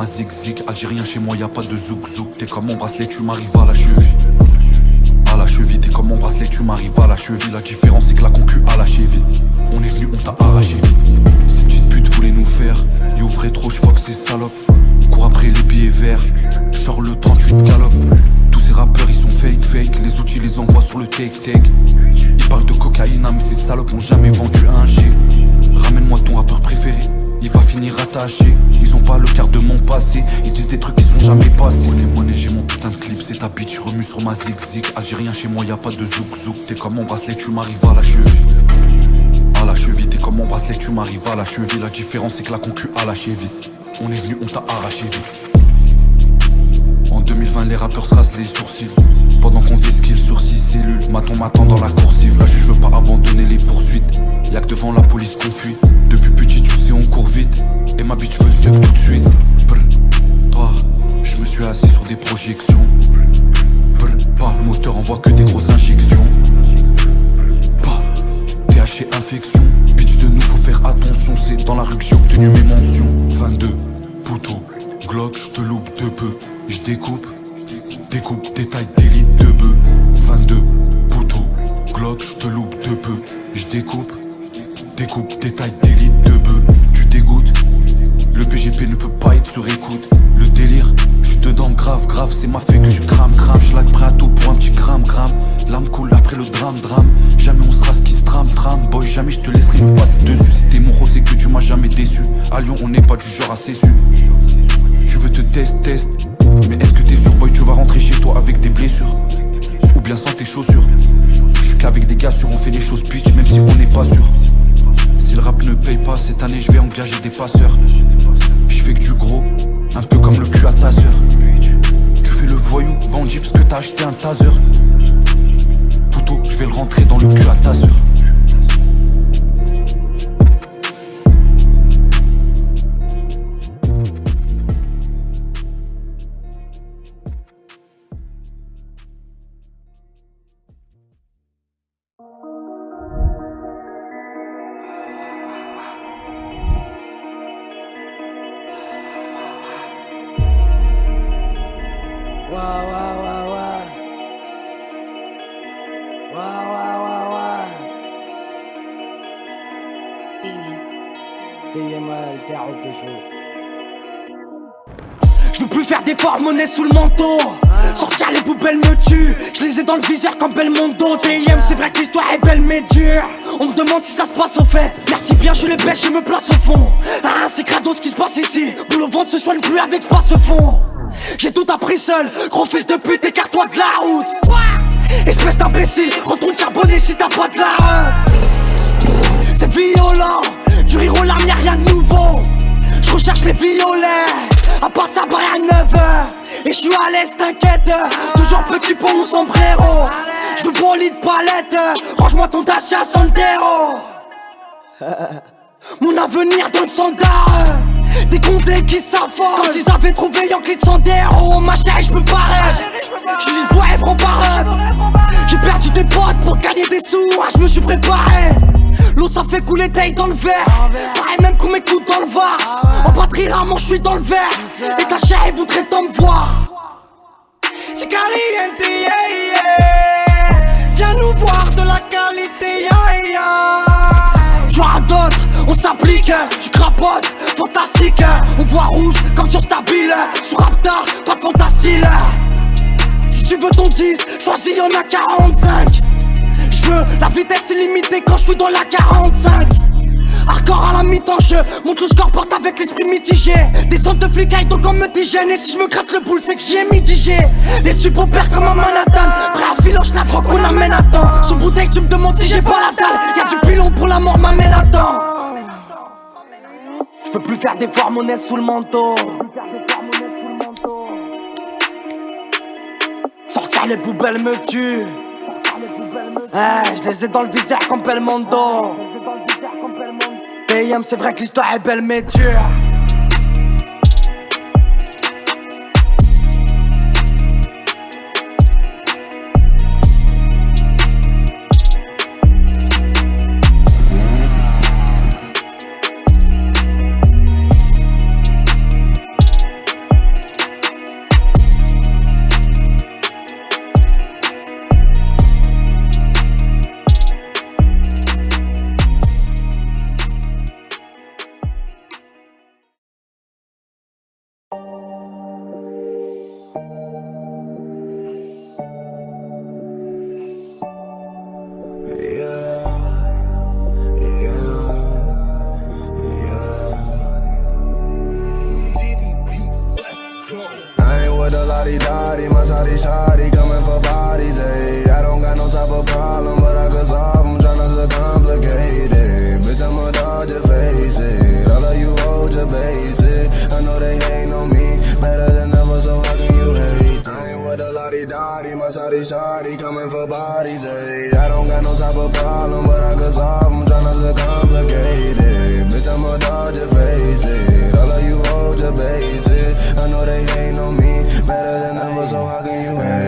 ma zig-zig. Algérien chez moi, y'a pas de zouk-zouk. T'es comme mon bracelet, tu m'arrives à la cheville. À la cheville, t'es comme mon bracelet, tu m'arrives à la cheville. La différence c'est que la concu a lâché vite. On est venu, on t'a arraché vite. Ces petites putes voulaient nous faire. Ils ouvraient trop, j'fuck ces salopes. Cours après les billets verts. J'sors le 38 galope. Tous ces rappeurs ils sont fake. Les outils les envoient sur le take. Ils parlent de cocaïne, mais ces salopes ont jamais vendu un G. Ramène-moi ton rappeur préféré, il va finir attaché. Ils ont pas le quart de mon passé, ils disent des trucs qui sont jamais passés. Monnaie, j'ai mon putain de clip, c'est ta bitch, remue sur ma zig-zig. Algérien chez moi, y'a pas de zouk-zouk. T'es comme mon bracelet, tu m'arrives à la cheville. À la cheville, t'es comme mon bracelet, tu m'arrives à la cheville. La différence c'est que la concu a lâché vite. On est venu, on t'a arraché vite. En 2020 les rappeurs se rasent les sourcils. Pendant qu'on esquille sur 6 cellules. M'attend dans la coursive. La juge veut pas abandonner les poursuites. Y'a que devant la police qu'on fuit. Depuis petit tu sais on court vite. Et ma bitch veut suck tout de suite. Je me suis assis sur des projections. Le moteur envoie que des grosses injections. THC infection. Bitch de nous faut faire attention. C'est dans la rue que j'ai obtenu mes mentions. 22 poteaux Glock, j'te loupe de peu. J'découpe, détail d'élite de bœuf. 22 poteaux Glock, j'te loupe de peu. J'découpe, détail d'élite de bœuf. Tu dégoûtes, le PGP ne peut pas être sur écoute. Le délire, j'suis dedans grave, c'est ma fait que je crame. J'lag prêt à tout pour un petit gramme. L'âme coule après le drame. Jamais on sera ce qui se trame. Boy, jamais je te laisserai me passer dessus. Si t'es mon gros, c'est que tu m'as jamais déçu. À Lyon, on n'est pas du genre à s'essu. Tu veux te test. Mais est-ce que t'es sûr, boy, tu vas rentrer chez toi avec des blessures? Ou bien sans tes chaussures? Je suis qu'avec des gars sûrs, on fait les choses pitch, même si on n'est pas sûr. Si le rap ne paye pas, cette année je vais engager des passeurs. Je fais que du gros, un peu comme le cul à ta sœur. Tu fais le voyou, bandit, parce que t'as acheté un taser. Poutot, je vais le rentrer dans le cul à ta sœur. Je veux plus faire d'efforts, monnaie sous le manteau. Sortir les poubelles me tue. Je les ai dans le viseur comme Belmondo. TIM, c'est vrai que l'histoire est belle mais dure. On me demande si ça se passe au fait. Merci bien, je les pêche et me place au fond. C'est crado ce qui se passe ici. Boule au ventre se soigne plus avec space fond. J'ai tout appris seul. Gros fils de pute, écarte-toi de la route. Espèce d'imbécile, retourne charbonner si t'as pas de la honte. C'est violent, du rire aux larmes y'a rien de nouveau. Je recherche les violets, à part ça barre à 9h. Et je suis à l'aise, t'inquiète. Toujours petit pour mon sombrero. Je veux gros lit de palette. Range-moi ton Dacia Sandero. Mon avenir dans le standard. Des condés qui s'affolent comme s'ils avaient trouvé Yankee de Sandero. Ma chérie, j'me barre. J'suis juste bois et prends parole. J'ai perdu des potes pour gagner des sous. Je me suis préparé. L'eau ça fait couler taille dans le verre. Pareil même qu'on m'écoute dans le var. En batterie rarement j'suis dans le verre. Et ta chérie voudrait tant me voir. C'est caliente, yeah, yeah. Viens nous voir de la qualité, yeah, yeah. Joie à d'autres, on s'applique. Tu crapotes, fantastique. On voit rouge comme sur Stabile. Sur Rapta, pas de fantastique. Si tu veux ton 10, choisis y'en a 45. J'veux la vitesse illimitée quand j'suis dans la 45. Hardcore à la mi-temps, je monte le score, porte avec l'esprit mitigé. Des centres de flics donc on me dégène. Et si je me gratte le boule, c'est que j'y ai mitigé. Les subopères comme un Manhattan. Prêt à filoche la drogue qu'on amène à temps. Sous bouteille, tu me demandes si j'ai pas la dalle. Y'a du pilon pour la mort, m'amène à temps. J'peux plus faire d'efforts, monnaie sous le manteau. Sortir les poubelles me tue. Je les ai dans le viseur comme Belmondo. TIM, c'est vrai que l'histoire est belle mais dure. I ain't with a lottie-dottie, my shawty coming for bodies, ayy. I don't got no type of problem, but I could solve them, tryna to complicate it. Bitch, I'ma dodge your face it. All of you hold your basic. I know they hating on me, better than ever, so how can you hate? I ain't with a lottie-dottie, my shawty coming for bodies, ayy. I don't got no type of problem, but I could solve them, tryna to complicate